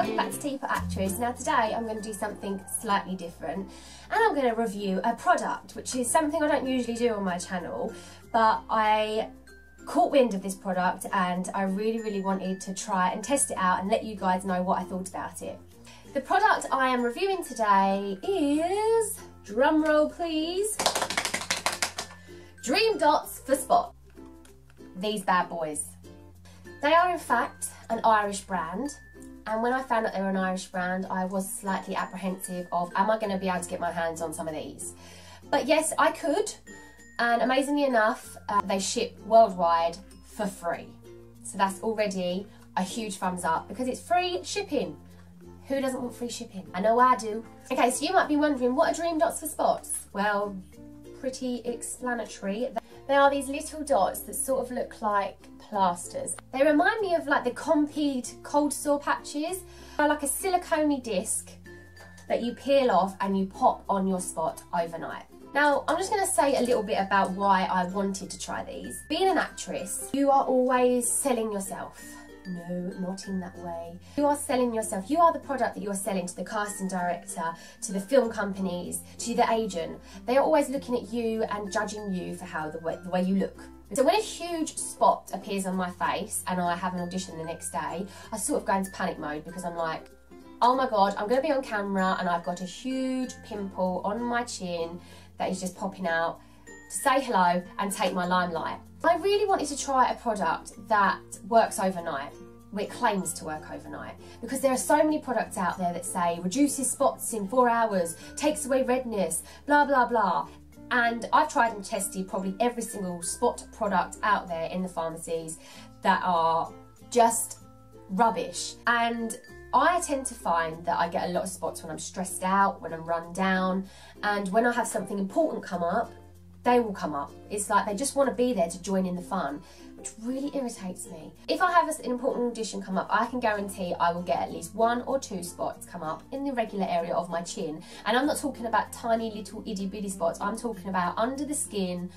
welcome back to Teapotactress. Now today I'm going to do something slightly different and I'm going to review a product, which is something I don't usually do on my channel, but I caught wind of this product and I really wanted to try and test it out and let you guys know what I thought about it. The product I am reviewing today is, drumroll please, Dream Dots for Spot. These bad boys. They are in fact an Irish brand, and when I found out they were an Irish brand I was slightly apprehensive of, am I going to be able to get my hands on some of these? But yes, I could, and amazingly enough they ship worldwide for free. So that's already a huge thumbs up because it's free shipping. Who doesn't want free shipping? I know I do. Okay, so you might be wondering, what are Dream Dots for Spots? Well, pretty explanatory. They are these little dots that sort of look like plasters. They remind me of like the Compeed cold sore patches. They're like a silicone disc that you peel off and you pop on your spot overnight. Now, I'm just going to say a little bit about why I wanted to try these. Being an actress, you are always selling yourself. No, not in that way. You are selling yourself. You are the product that you are selling to the casting director, to the film companies, to the agent. They are always looking at you and judging you for how the way you look. So when a huge spot appears on my face and I have an audition the next day, I sort of go into panic mode because I'm like, oh my God, I'm going to be on camera and I've got a huge pimple on my chin that is just popping out to say hello and take my limelight. I really wanted to try a product that works overnight. It claims to work overnight, because there are so many products out there that say reduces spots in 4 hours, takes away redness, blah blah blah. And I've tried and tested probably every single spot product out there in the pharmacies that are just rubbish. And I tend to find that I get a lot of spots when I'm stressed out, when I'm run down, and when I have something important come up, they will come up. It's like they just want to be there to join in the fun, which really irritates me. If I have an important audition come up, I can guarantee I will get at least 1 or 2 spots come up in the regular area of my chin. And I'm not talking about tiny little itty bitty spots, I'm talking about under the skin,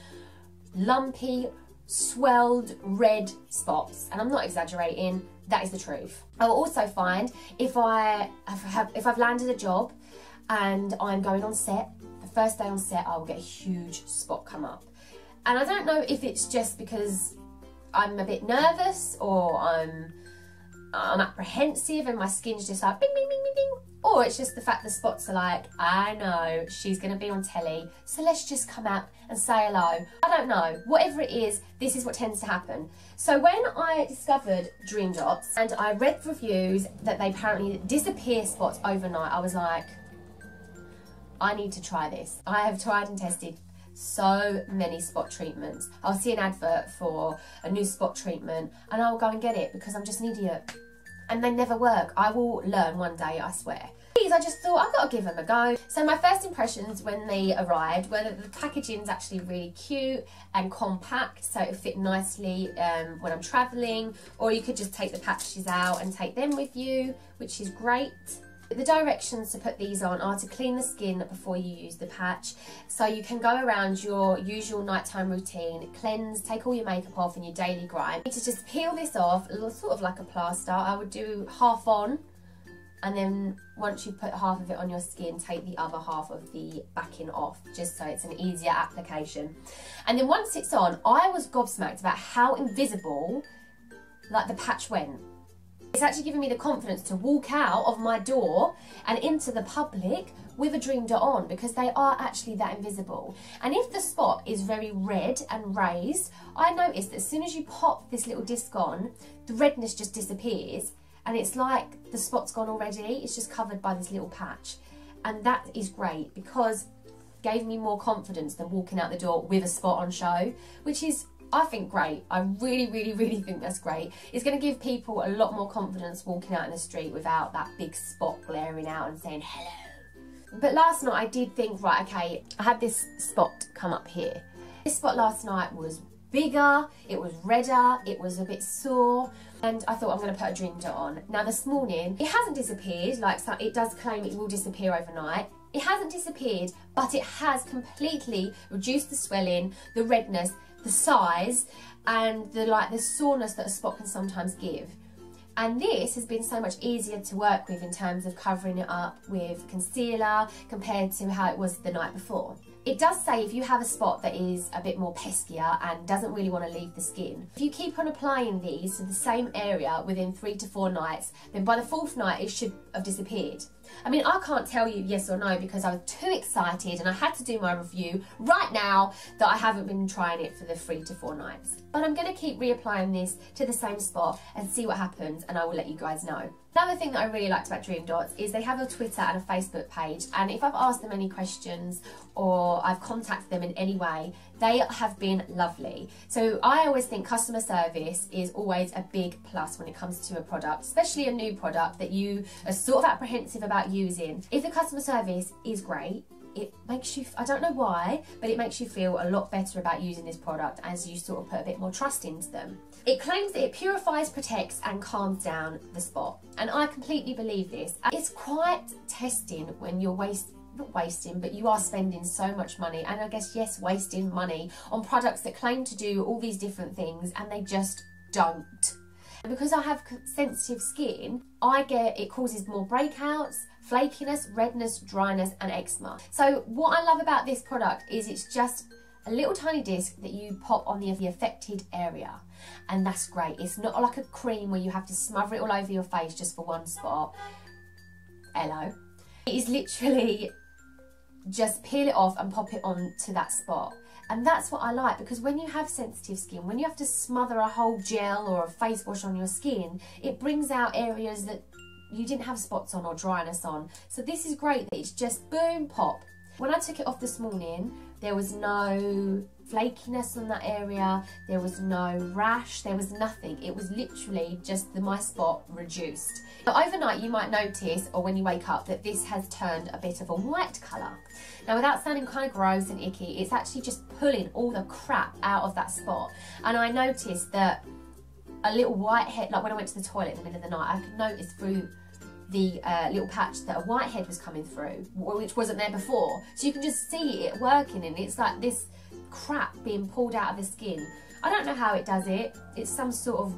lumpy, swelled red spots. And I'm not exaggerating, that is the truth. I will also find if I've landed a job and I'm going on set, first day on set I will get a huge spot come up, and I don't know if it's just because I'm a bit nervous or I'm apprehensive and my skin's just like bing bing bing bing bing, or it's just the fact the spots are like, I know she's going to be on telly, so let's just come out and say hello. I don't know, whatever it is, this is what tends to happen. So when I discovered Dream Dots and I read reviews that they apparently disappear spots overnight, I was like, I need to try this. I have tried and tested so many spot treatments. I'll see an advert for a new spot treatment and I'll go and get it because I'm just an idiot. And they never work. I will learn one day, I swear. These, I just thought, I've got to give them a go. So my first impressions when they arrived were that the packaging's actually really cute and compact, so it'll fit nicely when I'm travelling, or you could just take the patches out and take them with you, which is great. The directions to put these on are to clean the skin before you use the patch, so you can go around your usual nighttime routine, cleanse, take all your makeup off and your daily grime. You need to just peel this off, sort of like a plaster. I would do half on, and then once you put half of it on your skin, take the other half of the backing off, just so it's an easier application. And then once it's on, I was gobsmacked about how invisible like the patch went. It's actually given me the confidence to walk out of my door and into the public with a Dream Dot on, because they are actually that invisible. And if the spot is very red and raised, I noticed that as soon as you pop this little disc on, the redness just disappears and it's like the spot's gone already. It's just covered by this little patch. And that is great because it gave me more confidence than walking out the door with a spot on show, which is, I think, great. I really think that's great. It's going to give people a lot more confidence walking out in the street without that big spot glaring out and saying hello. But last night I did think, right, okay, I had this spot come up here. This spot last night was bigger, it was redder, it was a bit sore, and I thought I'm going to put a Dream Dot on. Now this morning, it hasn't disappeared, like it does claim it will disappear overnight. It hasn't disappeared, but it has completely reduced the swelling, the redness, the size, and the soreness that a spot can sometimes give. And this has been so much easier to work with in terms of covering it up with concealer compared to how it was the night before. It does say if you have a spot that is a bit more peskier and doesn't really want to leave the skin, if you keep on applying these to the same area within 3 to 4 nights, then by the 4th night it should have disappeared. I mean, I can't tell you yes or no because I was too excited and I had to do my review right now that I haven't been trying it for the 3 to 4 nights. But I'm going to keep reapplying this to the same spot and see what happens, and I will let you guys know. Another thing that I really liked about Dream Dots is they have a Twitter and a Facebook page, and if I've asked them any questions or I've contacted them in any way, they have been lovely. So I always think customer service is always a big plus when it comes to a product, especially a new product that you are sort of apprehensive about using. If the customer service is great, it makes you, I don't know why, but it makes you feel a lot better about using this product as you sort of put a bit more trust into them. It claims that it purifies, protects and calms down the spot, and I completely believe this. It's quite testing when you're not wasting, but you are spending so much money, and I guess, yes, wasting money on products that claim to do all these different things and they just don't. And because I have sensitive skin, it causes more breakouts, flakiness, redness, dryness and eczema. So what I love about this product is it's just a little tiny disc that you pop on the affected area, and that's great. It's not like a cream where you have to smother it all over your face just for one spot. Hello. It is literally just peel it off and pop it onto that spot. And that's what I like, because when you have sensitive skin, when you have to smother a whole gel or a face wash on your skin, it brings out areas that you didn't have spots on or dryness on. So this is great that it's just boom, pop. When I took it off this morning, there was no flakiness on that area, there was no rash, there was nothing. It was literally just my spot reduced. But overnight you might notice, or when you wake up, that this has turned a bit of a white colour. Now, without sounding kind of gross and icky, it's actually just pulling all the crap out of that spot. And I noticed that a little white head, like when I went to the toilet in the middle of the night, I could notice through the little patch that a white head was coming through, which wasn't there before. So you can just see it working, and it's like this crap being pulled out of the skin. I don't know how it does it. It's some sort of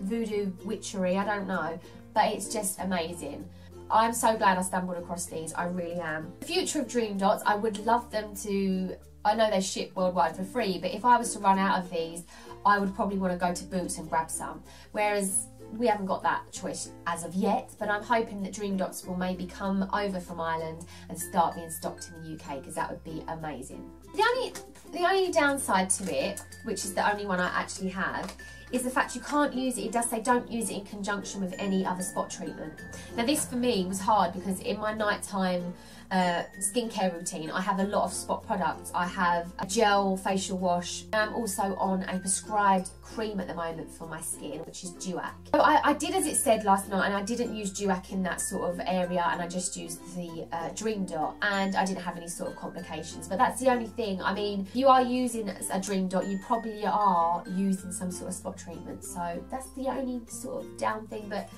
voodoo witchery, I don't know, but it's just amazing. I'm so glad I stumbled across these, I really am. The future of Dream Dots, I would love them to, I know they ship worldwide for free, but if I was to run out of these, I would probably want to go to Boots and grab some. Whereas we haven't got that choice as of yet, but I'm hoping that Dream Dots will maybe come over from Ireland and start being stocked in the UK, because that would be amazing. The only downside to it, which is the only one I actually have, is the fact you can't use it. It does say don't use it in conjunction with any other spot treatment. Now this for me was hard because in my nighttime skincare routine I have a lot of spot products. I have a gel facial wash. I'm also on a prescribed cream at the moment for my skin, which is Duac. So I did as it said last night, and I didn't use Duac in that sort of area, and I just used the Dream Dot, and I didn't have any sort of complications. But that's the only thing. I mean, if you are using a Dream Dot, you probably are using some sort of spot treatment, so that's the only sort of down thing, but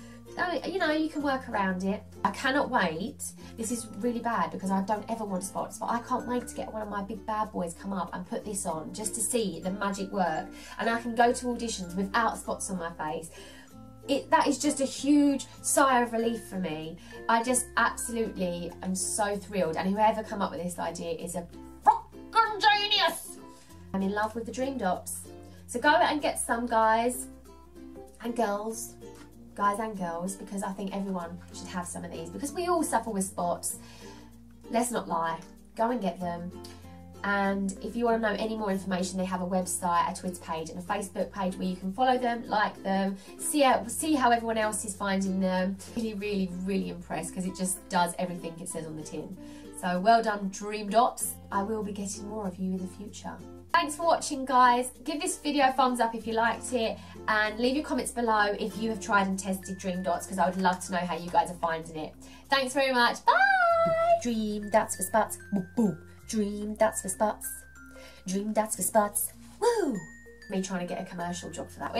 you know, you can work around it. I cannot wait. This is really bad because I don't ever want spots, but I can't wait to get one of my big bad boys come up and put this on just to see the magic work, and I can go to auditions without spots on my face. That is just a huge sigh of relief for me. I just absolutely am so thrilled, and whoever come up with this idea is a fucking genius. I'm in love with the Dream Dots. So go and get some, guys and girls, because I think everyone should have some of these, because we all suffer with spots. Let's not lie. Go and get them. And if you want to know any more information, they have a website, a Twitter page and a Facebook page where you can follow them, like them, see how everyone else is finding them. Really, really impressed, because it just does everything it says on the tin. So well done, Dream Dots. I will be getting more of you in the future. Thanks for watching, guys. Give this video a thumbs up if you liked it, and leave your comments below if you have tried and tested Dream Dots, because I would love to know how you guys are finding it. Thanks very much. Bye! Dream Dots for spots. Boom, boom. Dream Dots for spots. Dream Dots for spots. Woo! Me trying to get a commercial job for that.